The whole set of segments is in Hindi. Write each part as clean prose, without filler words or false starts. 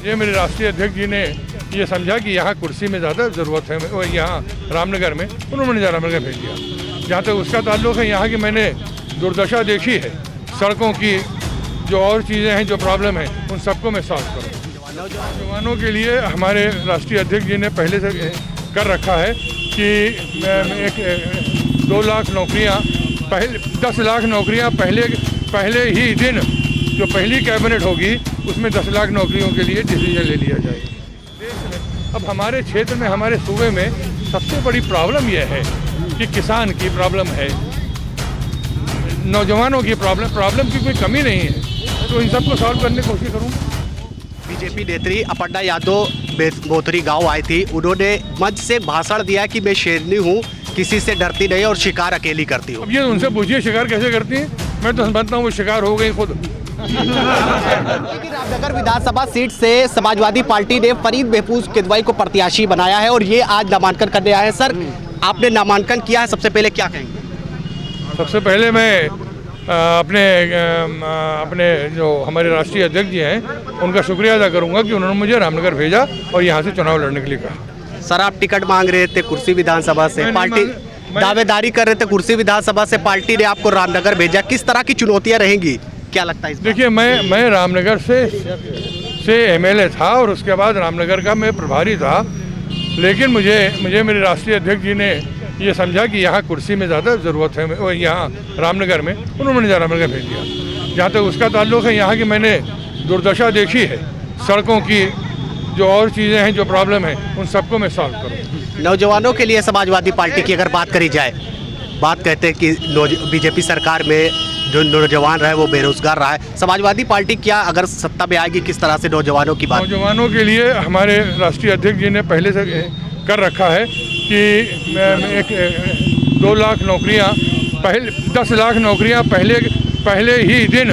ये मेरे राष्ट्रीय अध्यक्ष जी ने ये समझा कि यहाँ कुर्सी में ज़्यादा ज़रूरत है, और यहाँ रामनगर में उन्होंने मुझे रामनगर भेज दिया। जहाँ तक उसका ताल्लुक है, यहाँ की मैंने दुर्दशा देखी है, सड़कों की जो और चीज़ें हैं, जो प्रॉब्लम है, उन सबको मैं सॉल्व करूँ। नौजवानों के लिए हमारे राष्ट्रीय अध्यक्ष जी ने पहले से कर रखा है कि 2 लाख नौकरियाँ, 10 लाख नौकरियाँ पहले ही दिन, जो पहली कैबिनेट होगी उसमें 10 लाख नौकरियों के लिए डिसीजन ले लिया जाएगा। देश में अब हमारे क्षेत्र में, हमारे सूबे में सबसे बड़ी प्रॉब्लम यह है कि किसान की प्रॉब्लम है, नौजवानों की प्रॉब्लम की कोई कमी नहीं है, तो इन सबको सॉल्व करने की कोशिश करूँगा। बीजेपी नेत्री अपर्णा यादव बोथरी गांव आई थी, उन्होंने मंच से भाषण दिया कि मैं शेरनी हूँ, किसी से डरती नहीं और शिकार अकेली करती हूँ। अब ये उनसे पूछिए शिकार कैसे करती हैं, मैं तो समझता हूँ वो शिकार हो गई खुद। लेकिन रामनगर विधानसभा सीट से समाजवादी पार्टी ने फरीद महफूज किदवई को प्रत्याशी बनाया है और ये आज नामांकन करने आए हैं। सर, आपने नामांकन किया है, सबसे पहले क्या कहेंगे? सबसे पहले मैं अपने जो हमारे राष्ट्रीय अध्यक्ष जी हैं उनका शुक्रिया अदा करूंगा कि उन्होंने मुझे रामनगर भेजा और यहाँ से चुनाव लड़ने के लिए कहा। सर, आप टिकट मांग रहे थे कुर्सी विधानसभा से, पार्टी दावेदारी कर रहे थे कुर्सी विधानसभा से, पार्टी ने आपको रामनगर भेजा, किस तरह की चुनौतियाँ रहेंगी, क्या लगता है? देखिए, मैं रामनगर से एमएलए था और उसके बाद रामनगर का मैं प्रभारी था, लेकिन मुझे मेरे राष्ट्रीय अध्यक्ष जी ने ये समझा कि यहाँ कुर्सी में ज़्यादा ज़रूरत है, और यहाँ रामनगर में उन्होंने मुझे रामनगर भेज दिया। जहाँ तक उसका ताल्लुक है, यहाँ की मैंने दुर्दशा देखी है, सड़कों की जो और चीज़ें हैं, जो प्रॉब्लम है, उन सबको मैं सॉल्व करूँ। नौजवानों के लिए समाजवादी पार्टी की अगर बात करी जाए, बात कहते हैं कि बीजेपी सरकार में जो नौजवान रहा है वो बेरोजगार रहा है, समाजवादी पार्टी क्या अगर सत्ता में आएगी, किस तरह से नौजवानों की बात? नौजवानों के लिए हमारे राष्ट्रीय अध्यक्ष जी ने पहले से कर रखा है कि 2 लाख नौकरियाँ, 10 लाख नौकरियाँ पहले ही दिन,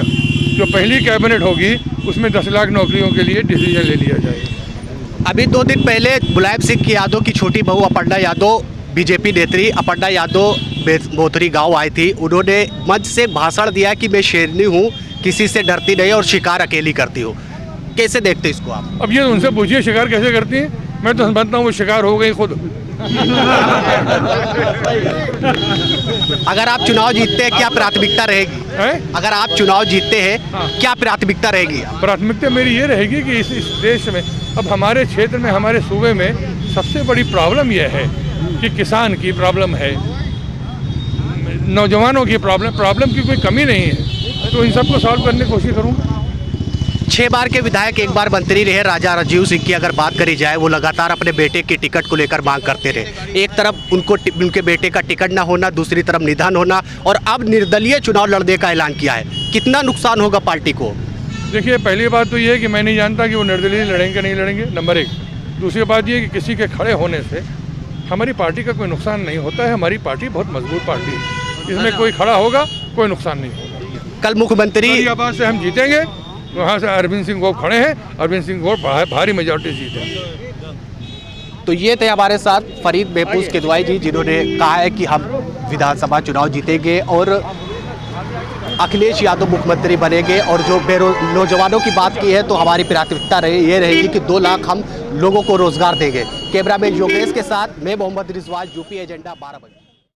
जो पहली कैबिनेट होगी उसमें 10 लाख नौकरियों के लिए डिसीजन ले लिया जाएगा। अभी 2 दिन पहले मुलायम सिंह यादव की छोटी बहू अपर्णा यादव, बीजेपी नेत्री अपर्णा यादव बोथरी गांव आई थी, उन्होंने मंच से भाषण दिया कि मैं शेरनी हूँ, किसी से डरती नहीं और शिकार अकेली करती हूँ। कैसे देखते इसको आप? अब ये उनसे पूछिए शिकार कैसे करती हैं, मैं तो समझता हूँ वो शिकार हो गई खुद। अगर आप चुनाव जीतते हैं क्या प्राथमिकता रहेगी? अगर आप चुनाव जीतते हैं क्या प्राथमिकता रहेगी? प्राथमिकता मेरी ये रहेगी कि इस देश में, अब हमारे क्षेत्र में, हमारे सूबे में सबसे बड़ी प्रॉब्लम यह है कि किसान की प्रॉब्लम है, नौजवानों की प्रॉब्लम की कोई कमी नहीं है, तो इन सबको सॉल्व करने की कोशिश करूँगा। 6 बार के विधायक 1 बार मंत्री रहे राजा राजीव सिंह की अगर बात करी जाए, वो लगातार अपने बेटे के टिकट को लेकर मांग करते रहे। एक तरफ उनके बेटे का टिकट ना होना, दूसरी तरफ निधन होना, और अब निर्दलीय चुनाव लड़ने का ऐलान किया है। कितना नुकसान होगा पार्टी को? देखिए, पहली बात तो ये है कि मैं नहीं जानता कि वो निर्दलीय लड़ेंगे नहीं लड़ेंगे, नंबर 1। दूसरी बात ये कि किसी के खड़े होने से हमारी पार्टी का कोई नुकसान नहीं होता है। हमारी पार्टी बहुत मजबूत पार्टी है, इसमें कोई खड़ा होगा कोई नुकसान नहीं होगा। कल मुख्यमंत्री आवाज से हम जीतेंगे, वहाँ से अरविंद सिंह गोप खड़े हैं, अरविंद सिंह गोप भारी मेजॉरिटी जीते। तो ये थे हमारे साथ फरीद महफूज किदवई जी, जिन्होंने कहा है कि हम विधानसभा चुनाव जीतेंगे और अखिलेश यादव मुख्यमंत्री बनेंगे, और जो नौजवानों की बात की है तो हमारी प्राथमिकता ये रहेगी कि 2 लाख हम लोगों को रोजगार देंगे। कैमरामैन योगेश के साथ मैं मोहम्मद रिजवान, यूपी एजेंडा 12 बजे।